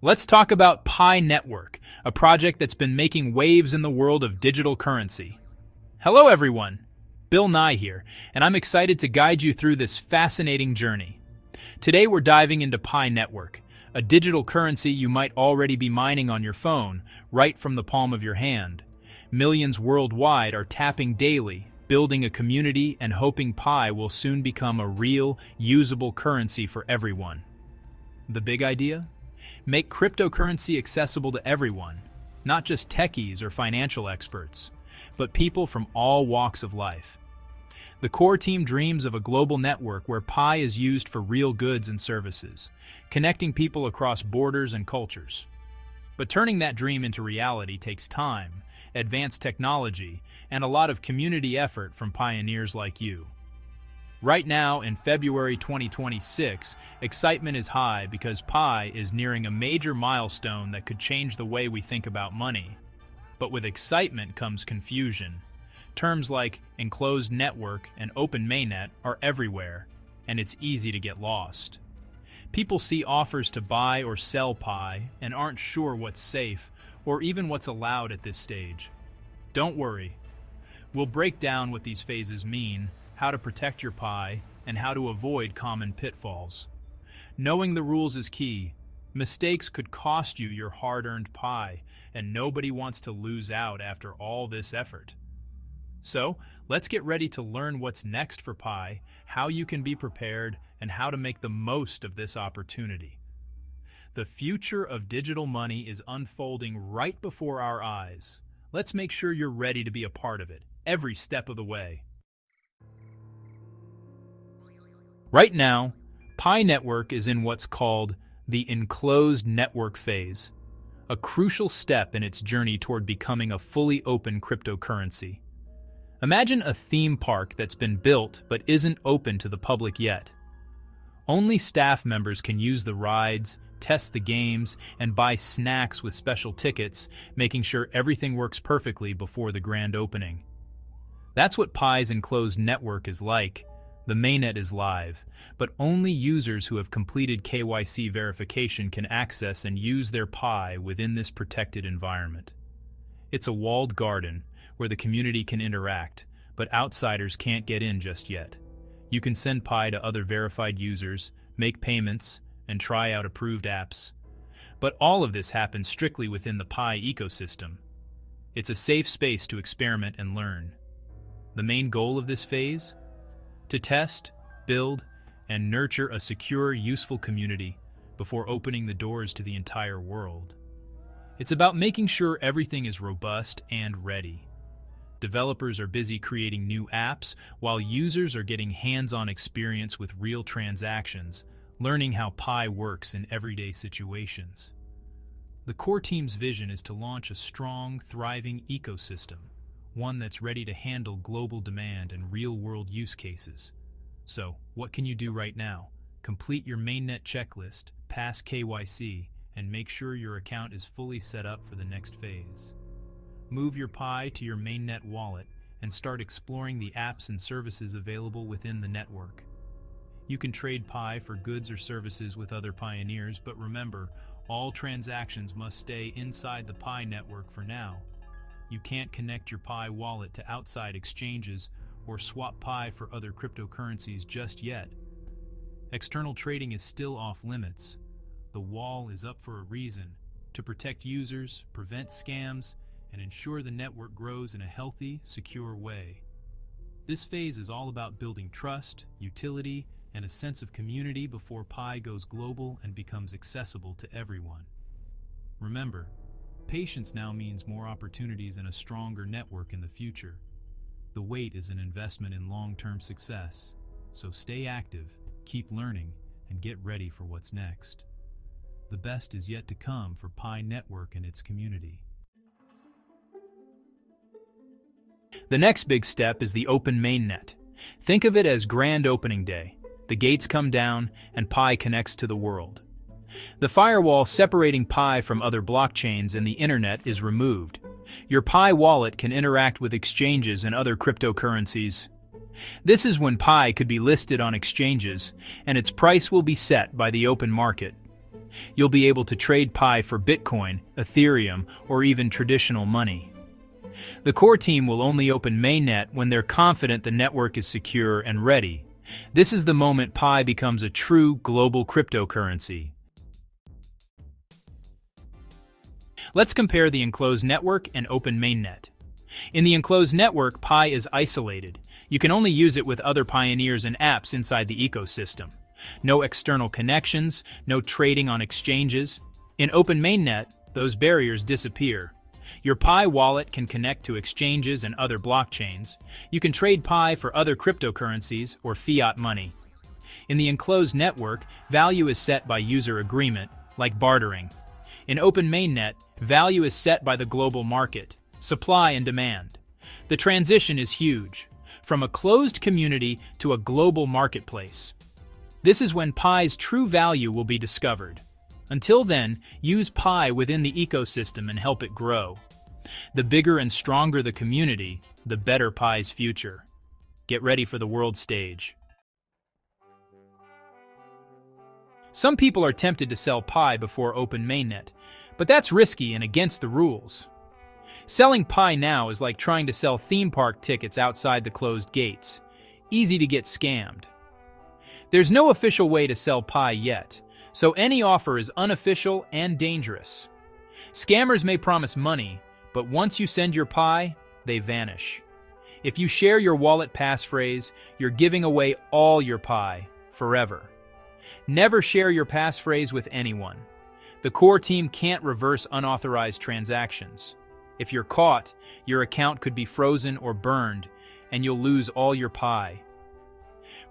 Let's talk about Pi Network, a project that's been making waves in the world of digital currency. Hello everyone, Bill Nye here, and I'm excited to guide you through this fascinating journey. Today we're diving into Pi Network, a digital currency you might already be mining on your phone, right from the palm of your hand. Millions worldwide are tapping daily, building a community and hoping Pi will soon become a real, usable currency for everyone. The big idea? Make cryptocurrency accessible to everyone, not just techies or financial experts, but people from all walks of life. The core team dreams of a global network where Pi is used for real goods and services, connecting people across borders and cultures. But turning that dream into reality takes time, advanced technology, and a lot of community effort from pioneers like you. Right now, in February 2026, excitement is high because Pi is nearing a major milestone that could change the way we think about money. But with excitement comes confusion. Terms like enclosed network and open mainnet are everywhere, and it's easy to get lost. People see offers to buy or sell Pi and aren't sure what's safe or even what's allowed at this stage. Don't worry. We'll break down what these phases mean, how to protect your Pi, and how to avoid common pitfalls. Knowing the rules is key. Mistakes could cost you your hard-earned Pi, and nobody wants to lose out after all this effort. So, let's get ready to learn what's next for Pi, how you can be prepared, and how to make the most of this opportunity. The future of digital money is unfolding right before our eyes. Let's make sure you're ready to be a part of it, every step of the way. Right now, Pi Network is in what's called the enclosed network phase, a crucial step in its journey toward becoming a fully open cryptocurrency. Imagine a theme park that's been built but isn't open to the public yet. Only staff members can use the rides, test the games, and buy snacks with special tickets, making sure everything works perfectly before the grand opening. That's what Pi's enclosed network is like. The mainnet is live, but only users who have completed KYC verification can access and use their Pi within this protected environment. It's a walled garden where the community can interact, but outsiders can't get in just yet. You can send Pi to other verified users, make payments, and try out approved apps. But all of this happens strictly within the Pi ecosystem. It's a safe space to experiment and learn. The main goal of this phase? To test, build, and nurture a secure, useful community before opening the doors to the entire world. It's about making sure everything is robust and ready. Developers are busy creating new apps, while users are getting hands-on experience with real transactions, learning how Pi works in everyday situations. The core team's vision is to launch a strong, thriving ecosystem, one that's ready to handle global demand and real-world use cases. So, what can you do right now? Complete your mainnet checklist, pass KYC, and make sure your account is fully set up for the next phase. Move your Pi to your mainnet wallet and start exploring the apps and services available within the network. You can trade Pi for goods or services with other pioneers, but remember, all transactions must stay inside the Pi network for now. You can't connect your Pi wallet to outside exchanges or swap Pi for other cryptocurrencies just yet. External trading is still off limits. The wall is up for a reason, to protect users, prevent scams, and ensure the network grows in a healthy, secure way. This phase is all about building trust, utility, and a sense of community before Pi goes global and becomes accessible to everyone. Remember, patience now means more opportunities and a stronger network in the future. The wait is an investment in long-term success, so stay active, keep learning, and get ready for what's next. The best is yet to come for Pi Network and its community. The next big step is the open mainnet. Think of it as grand opening day. The gates come down, and Pi connects to the world. The firewall separating Pi from other blockchains and the internet is removed. Your Pi wallet can interact with exchanges and other cryptocurrencies. This is when Pi could be listed on exchanges, and its price will be set by the open market. You'll be able to trade Pi for Bitcoin, Ethereum, or even traditional money. The core team will only open Mainnet when they're confident the network is secure and ready. This is the moment Pi becomes a true global cryptocurrency. Let's compare the enclosed network and open Mainnet. In the enclosed network, Pi is isolated. You can only use it with other pioneers and apps inside the ecosystem. No external connections, no trading on exchanges. In open Mainnet, those barriers disappear. Your Pi wallet can connect to exchanges and other blockchains. You can trade Pi for other cryptocurrencies or fiat money. In the enclosed network, value is set by user agreement, like bartering. In open Mainnet, value is set by the global market, supply and demand. The transition is huge, from a closed community to a global marketplace. This is when Pi's true value will be discovered. Until then, use Pi within the ecosystem and help it grow. The bigger and stronger the community, the better Pi's future. Get ready for the world stage. Some people are tempted to sell Pi before open Mainnet, but that's risky and against the rules. Selling Pi now is like trying to sell theme park tickets outside the closed gates. Easy to get scammed. There's no official way to sell Pi yet, so any offer is unofficial and dangerous. Scammers may promise money, but once you send your Pi, they vanish. If you share your wallet passphrase, you're giving away all your Pi, forever. Never share your passphrase with anyone. The core team can't reverse unauthorized transactions. If you're caught, your account could be frozen or burned, and you'll lose all your Pi.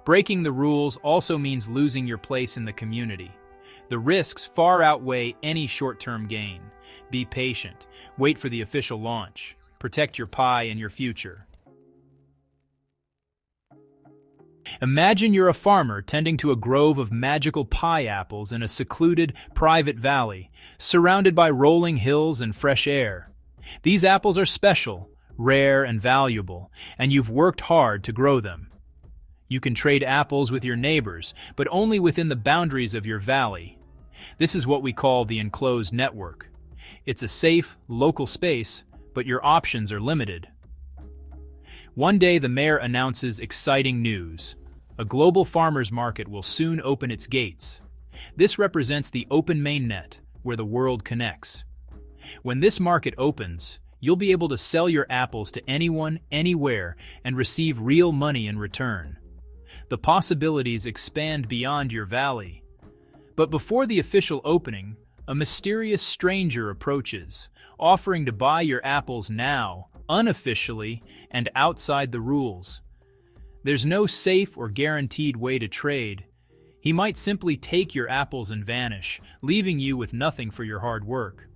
Breaking the rules also means losing your place in the community. The risks far outweigh any short-term gain. Be patient. Wait for the official launch. Protect your Pi and your future. Imagine you're a farmer tending to a grove of magical Pi apples in a secluded, private valley, surrounded by rolling hills and fresh air. These apples are special, rare, and valuable, and you've worked hard to grow them. You can trade apples with your neighbors, but only within the boundaries of your valley. This is what we call the enclosed network. It's a safe, local space, but your options are limited. One day the mayor announces exciting news. A global farmers market will soon open its gates. This represents the open Mainnet, where the world connects. When this market opens, you'll be able to sell your apples to anyone, anywhere, and receive real money in return. The possibilities expand beyond your valley. But before the official opening, a mysterious stranger approaches, offering to buy your apples now, unofficially, and outside the rules. There's no safe or guaranteed way to trade. He might simply take your apples and vanish, leaving you with nothing for your hard work.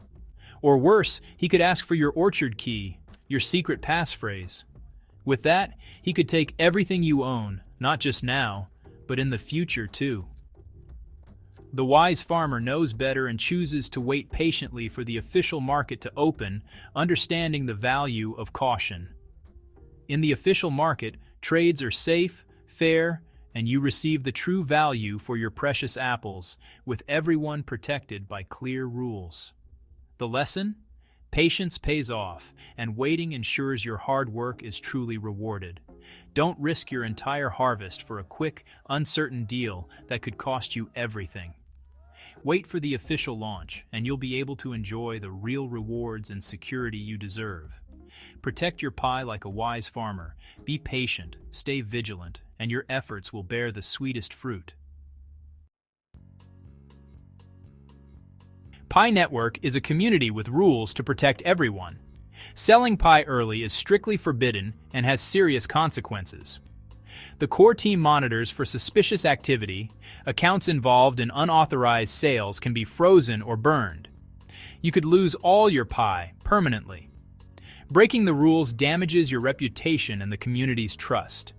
Or worse, he could ask for your orchard key, your secret passphrase. With that, he could take everything you own, not just now, but in the future too. The wise farmer knows better and chooses to wait patiently for the official market to open, understanding the value of caution. In the official market, trades are safe, fair, and you receive the true value for your precious apples, with everyone protected by clear rules. The lesson? Patience pays off, and waiting ensures your hard work is truly rewarded. Don't risk your entire harvest for a quick, uncertain deal that could cost you everything. Wait for the official launch, and you'll be able to enjoy the real rewards and security you deserve. Protect your Pi like a wise farmer. Be patient, stay vigilant, and your efforts will bear the sweetest fruit. Pi Network is a community with rules to protect everyone. Selling Pi early is strictly forbidden and has serious consequences. The core team monitors for suspicious activity. Accounts involved in unauthorized sales can be frozen or burned. You could lose all your Pi permanently. Breaking the rules damages your reputation and the community's trust.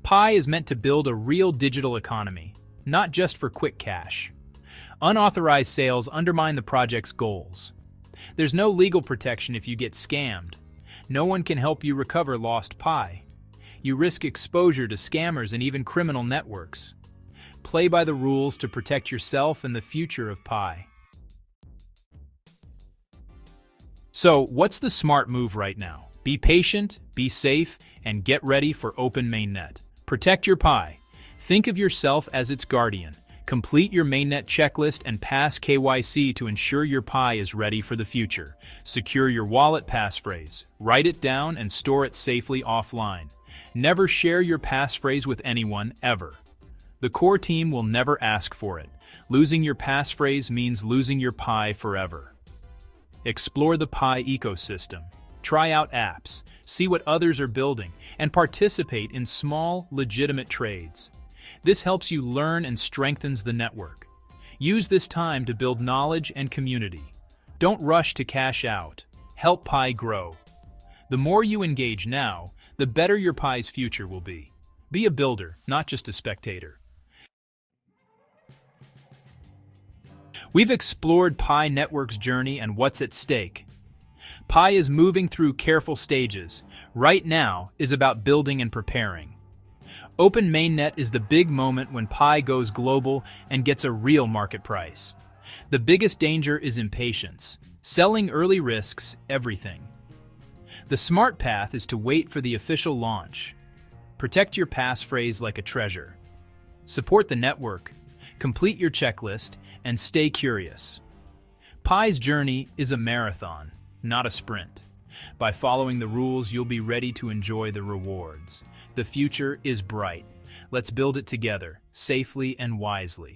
Pi is meant to build a real digital economy, not just for quick cash. Unauthorized sales undermine the project's goals. There's no legal protection if you get scammed. No one can help you recover lost Pi. You risk exposure to scammers and even criminal networks. Play by the rules to protect yourself and the future of Pi. So, what's the smart move right now? Be patient, be safe, and get ready for open mainnet. Protect your Pi. Think of yourself as its guardian. Complete your mainnet checklist and pass KYC to ensure your Pi is ready for the future. Secure your wallet passphrase. Write it down and store it safely offline. Never share your passphrase with anyone, ever. The core team will never ask for it. Losing your passphrase means losing your Pi forever. Explore the Pi ecosystem. Try out apps, see what others are building, and participate in small, legitimate trades. This helps you learn and strengthens the network. Use this time to build knowledge and community. Don't rush to cash out. Help Pi grow. The more you engage now, the better your Pi's future will be. Be a builder, not just a spectator. We've explored Pi Network's journey and what's at stake. Pi is moving through careful stages. Right now is about building and preparing. Open Mainnet is the big moment when Pi goes global and gets a real market price. The biggest danger is impatience. Selling early risks everything. The smart path is to wait for the official launch. Protect your passphrase like a treasure. Support the network, complete your checklist, and stay curious. Pi's journey is a marathon, not a sprint. By following the rules, you'll be ready to enjoy the rewards. The future is bright. Let's build it together, safely and wisely.